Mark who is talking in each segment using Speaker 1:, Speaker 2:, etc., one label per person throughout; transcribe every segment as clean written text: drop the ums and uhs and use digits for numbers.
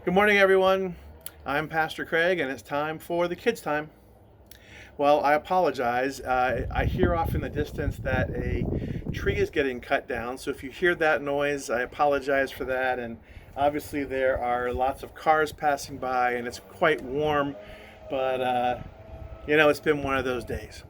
Speaker 1: Good morning, everyone. I'm Pastor Craig, and it's time for the kids' time. Well, I apologize. I hear off in the distance that a tree is getting cut down, so if you hear that noise, I apologize for that. And obviously, there are lots of cars passing by, and it's quite warm, but it's been one of those days.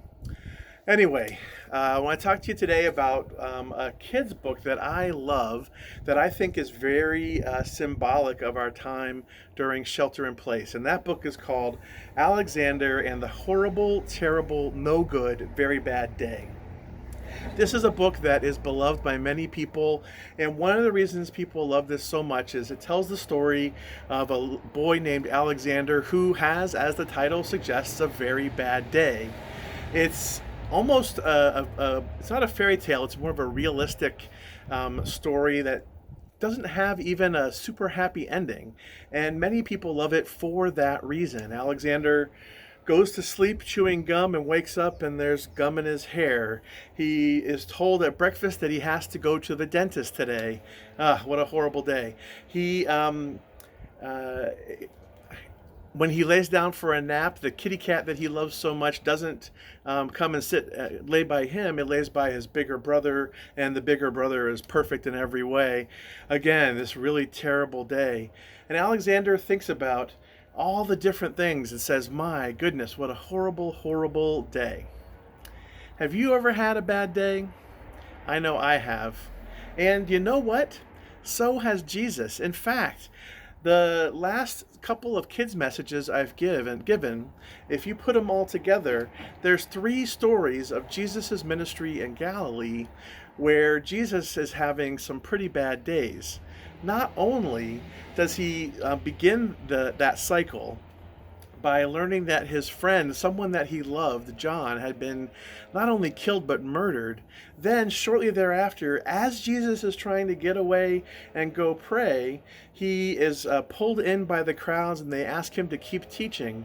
Speaker 1: Anyway, I want to talk to you today about a kid's book that I love, that I think is very symbolic of our time during shelter in place. And that book is called Alexander and the Horrible, Terrible, No Good, Very Bad Day. This is a book that is beloved by many people, and one of the reasons people love this so much is it tells the story of a boy named Alexander who has, as the title suggests, a very bad day. It's almost it's not a fairy tale, it's more of a realistic story that doesn't have even a super happy ending, and many people love it for that reason. Alexander goes to sleep chewing gum and wakes up and there's gum in his hair. He is told at breakfast that he has to go to the dentist today. What a horrible day. He when he lays down for a nap, the kitty cat that he loves so much doesn't come and lay by him. It lays by his bigger brother, and the bigger brother is perfect in every way. Again, this really terrible day. And Alexander thinks about all the different things and says, my goodness, what a horrible, horrible day. Have you ever had a bad day? I know I have. And you know what? So has Jesus. In fact, the last couple of kids' messages I've given, if you put them all together, there's 3 stories of Jesus' ministry in Galilee where Jesus is having some pretty bad days. Not only does he begin that cycle by learning that his friend, someone that he loved, John, had been not only killed but murdered. Then shortly thereafter, as Jesus is trying to get away and go pray, he is pulled in by the crowds and they ask him to keep teaching.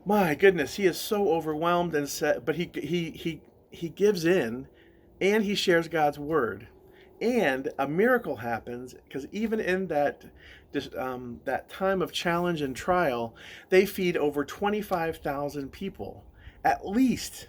Speaker 1: My goodness, he is so overwhelmed but he gives in and he shares God's word. And a miracle happens, because even in that time of challenge and trial, they feed over 25,000 people, at least.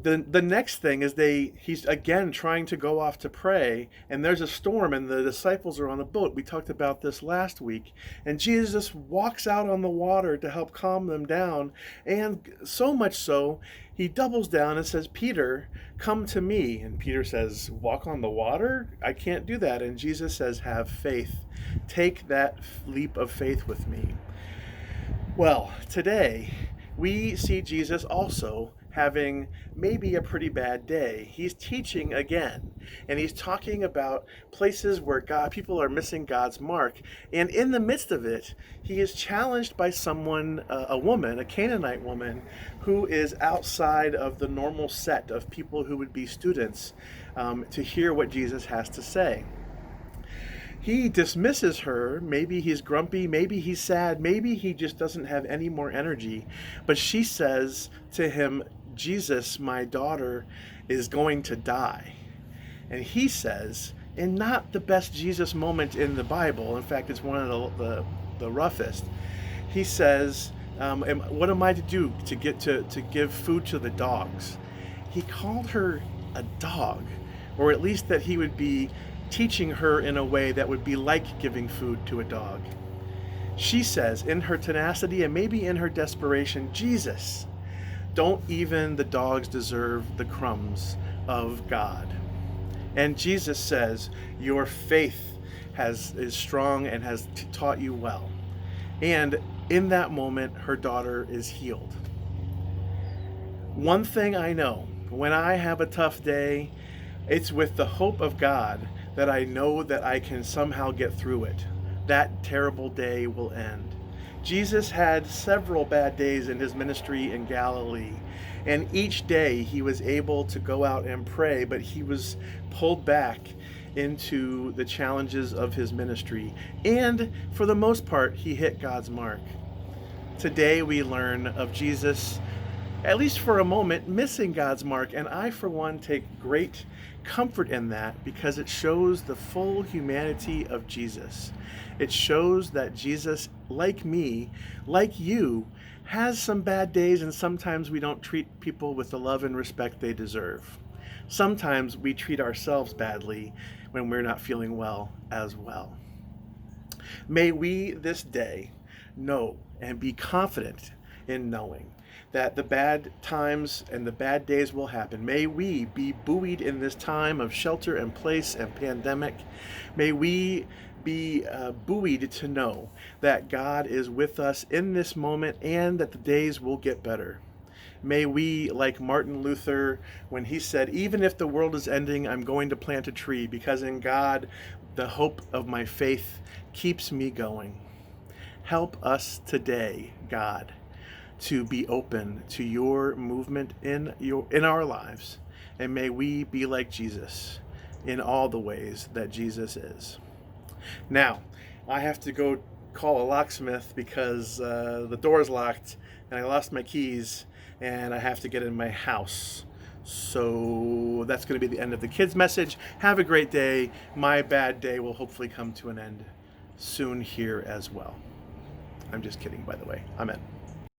Speaker 1: The next thing is he's again trying to go off to pray, and there's a storm, and the disciples are on the boat. We talked about this last week, and Jesus walks out on the water to help calm them down, and so much so, he doubles down and says, Peter, come to me. And Peter says, walk on the water? I can't do that. And Jesus says, have faith. Take that leap of faith with me. Well, today we see Jesus also having maybe a pretty bad day. He's teaching again, and he's talking about places where people are missing God's mark. And in the midst of it, he is challenged by someone, a woman, a Canaanite woman, who is outside of the normal set of people who would be students, to hear what Jesus has to say. He dismisses her. Maybe he's grumpy, maybe he's sad, maybe he just doesn't have any more energy. But she says to him, Jesus, my daughter, is going to die. And he says, in not the best Jesus moment in the Bible, in fact, it's one of the roughest, he says, what am I to do to give food to the dogs? He called her a dog, or at least that he would be teaching her in a way that would be like giving food to a dog. She says, in her tenacity and maybe in her desperation, Jesus, don't even the dogs deserve the crumbs of God? And Jesus says, your faith is strong and has taught you well. And in that moment, her daughter is healed. One thing I know, when I have a tough day, it's with the hope of God that I know that I can somehow get through it. That terrible day will end. Jesus had several bad days in his ministry in Galilee, and each day he was able to go out and pray, but he was pulled back into the challenges of his ministry, and for the most part, he hit God's mark. Today we learn of Jesus at least for a moment, missing God's mark. And I, for one, take great comfort in that because it shows the full humanity of Jesus. It shows that Jesus, like me, like you, has some bad days, and sometimes we don't treat people with the love and respect they deserve. Sometimes we treat ourselves badly when we're not feeling well as well. May we this day know and be confident in knowing that the bad times and the bad days will happen. May we be buoyed in this time of shelter in place and pandemic. May we be buoyed to know that God is with us in this moment and that the days will get better. May we, like Martin Luther, when he said, even if the world is ending, I'm going to plant a tree because in God, the hope of my faith keeps me going. Help us today, God, to be open to your movement in our lives. And may we be like Jesus in all the ways that Jesus is. Now, I have to go call a locksmith because the door is locked and I lost my keys and I have to get in my house. So that's going to be the end of the kids' message. Have a great day. My bad day will hopefully come to an end soon here as well. I'm just kidding, by the way. Amen.